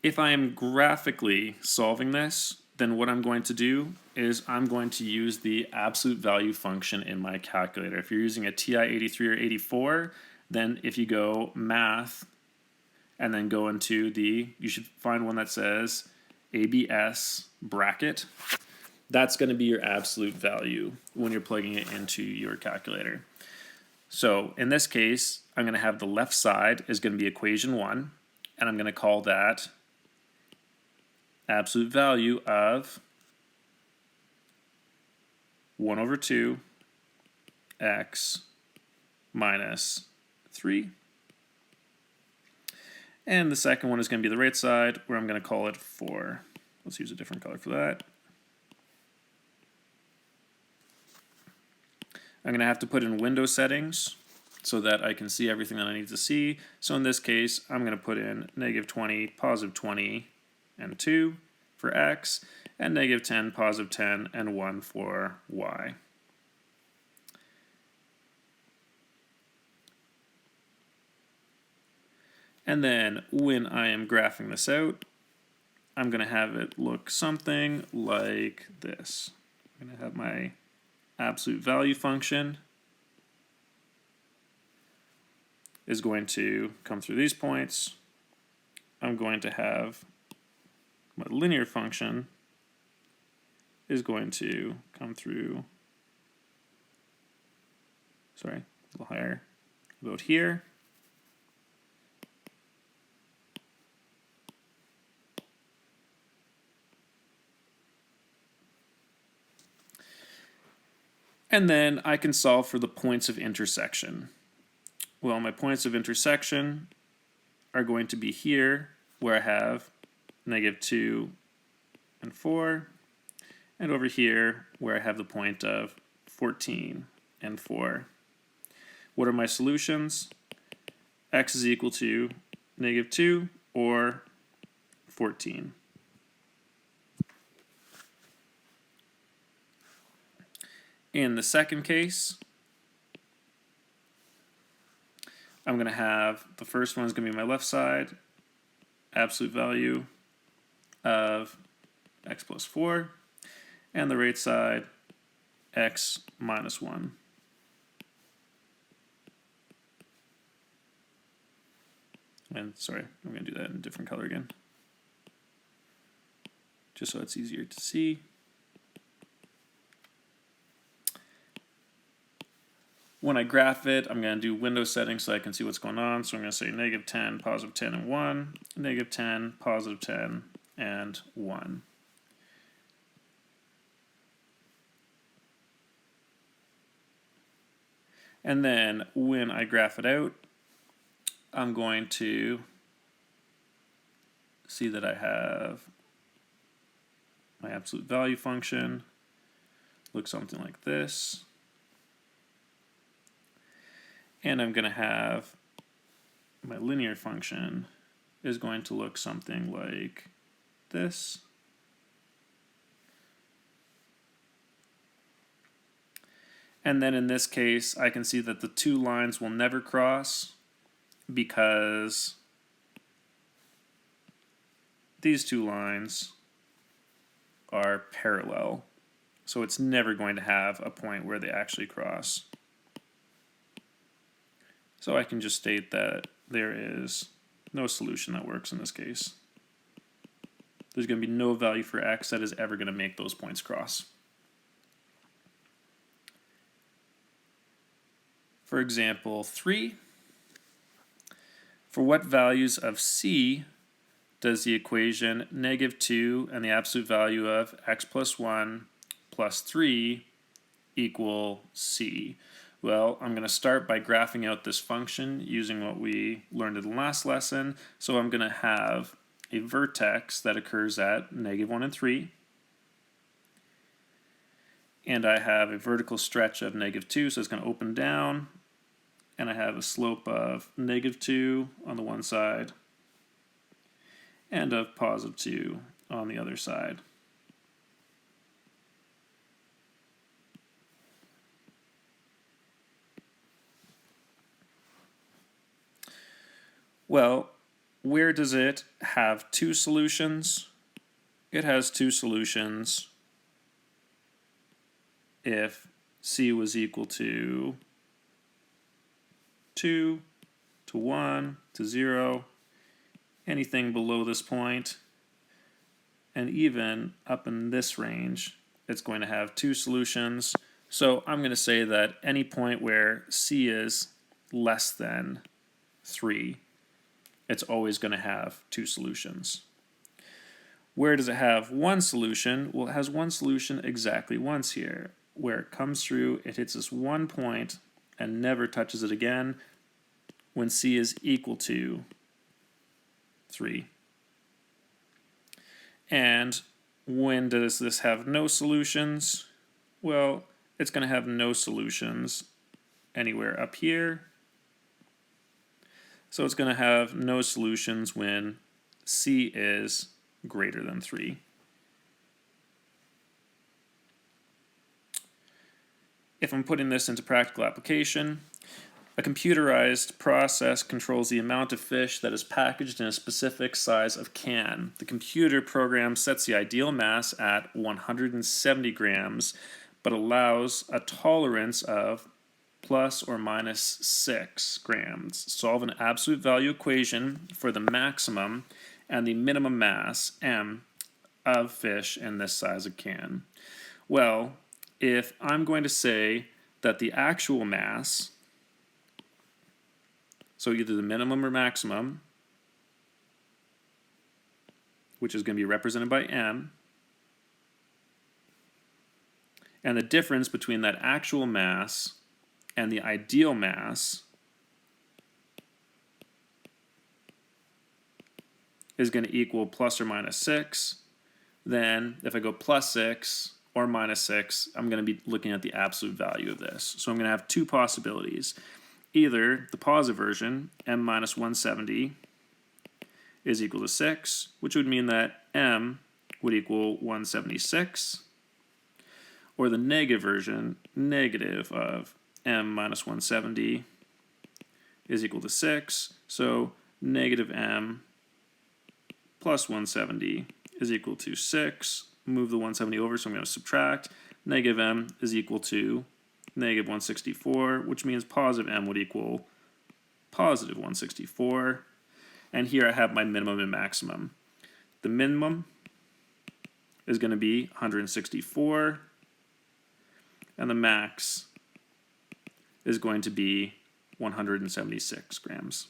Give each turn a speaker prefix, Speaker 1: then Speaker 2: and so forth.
Speaker 1: If I am graphically solving this, then what I'm going to do is I'm going to use the absolute value function in my calculator. If you're using a TI 83 or 84, then if you go math and then go into you should find one that says ABS bracket. That's going to be your absolute value when you're plugging it into your calculator. So in this case, I'm going to have the left side is going to be equation 1, and I'm going to call that absolute value of 1 over 2 x minus 3. And the second one is going to be the right side, where I'm going to call it 4. Let's use a different color for that. I'm going to have to put in window settings so that I can see everything that I need to see. So in this case, I'm going to put in -20, +20, and 2 for x, and -10, +10, and 1 for y. And then when I am graphing this out, I'm going to have it look something like this. I'm going to have my absolute value function is going to come through these points. I'm going to have my linear function is going to come through, sorry, a little higher, about here. And then I can solve for the points of intersection. Well, my points of intersection are going to be here, where I have -2 and 4, and over here, where I have the point of 14 and 4. What are my solutions? X is equal to -2 or 14. In the second case, I'm going to have, the first one is going to be my left side, absolute value of x plus 4, and the right side, x minus 1. And sorry, I'm going to do that in a different color again, just so it's easier to see. When I graph it, I'm going to do window settings so I can see what's going on. So I'm going to say -10, +10, and 1, -10, +10, and 1. And then when I graph it out, I'm going to see that I have my absolute value function look something like this. And I'm going to have my linear function is going to look something like this. And then in this case, I can see that the two lines will never cross because these two lines are parallel. So it's never going to have a point where they actually cross. So I can just state that there is no solution that works in this case. There's going to be no value for x that is ever going to make those points cross. For example 3, for what values of c does the equation -2 and the absolute value of x plus 1 plus 3 equal c? Well, I'm going to start by graphing out this function using what we learned in the last lesson. So I'm going to have a vertex that occurs at -1 and 3. And I have a vertical stretch of -2, so it's going to open down. And I have a slope of -2 on the one side and of +2 on the other side. Well, where does it have two solutions? It has two solutions if C was equal to 2 to 1 to 0, anything below this point, and even up in this range, it's going to have two solutions. So I'm going to say that any point where C is less than 3, it's always going to have two solutions. Where does it have one solution? Well, it has one solution exactly once here, where it comes through, it hits this one point and never touches it again when C is equal to 3. And when does this have no solutions? Well, it's going to have no solutions anywhere up here. So it's going to have no solutions when C is greater than 3. If I'm putting this into practical application, a computerized process controls the amount of fish that is packaged in a specific size of can. The computer program sets the ideal mass at 170 grams, but allows a tolerance of plus or minus 6 grams. Solve an absolute value equation for the maximum and the minimum mass, M, of fish in this size of can. Well, if I'm going to say that the actual mass, so either the minimum or maximum, which is going to be represented by M, and the difference between that actual mass and the ideal mass is going to equal plus or minus 6, then if I go plus 6 or minus 6, I'm going to be looking at the absolute value of this. So I'm going to have two possibilities. Either the positive version, M minus 170, is equal to 6, which would mean that M would equal 176, or the negative version, negative of M minus 170 is equal to 6, so negative M plus 170 is equal to 6. Move the 170 over, so I'm going to subtract. Negative M is equal to negative 164, which means positive M would equal positive 164. And here I have my minimum and maximum. The minimum is going to be 164, and the max is going to be 176 grams.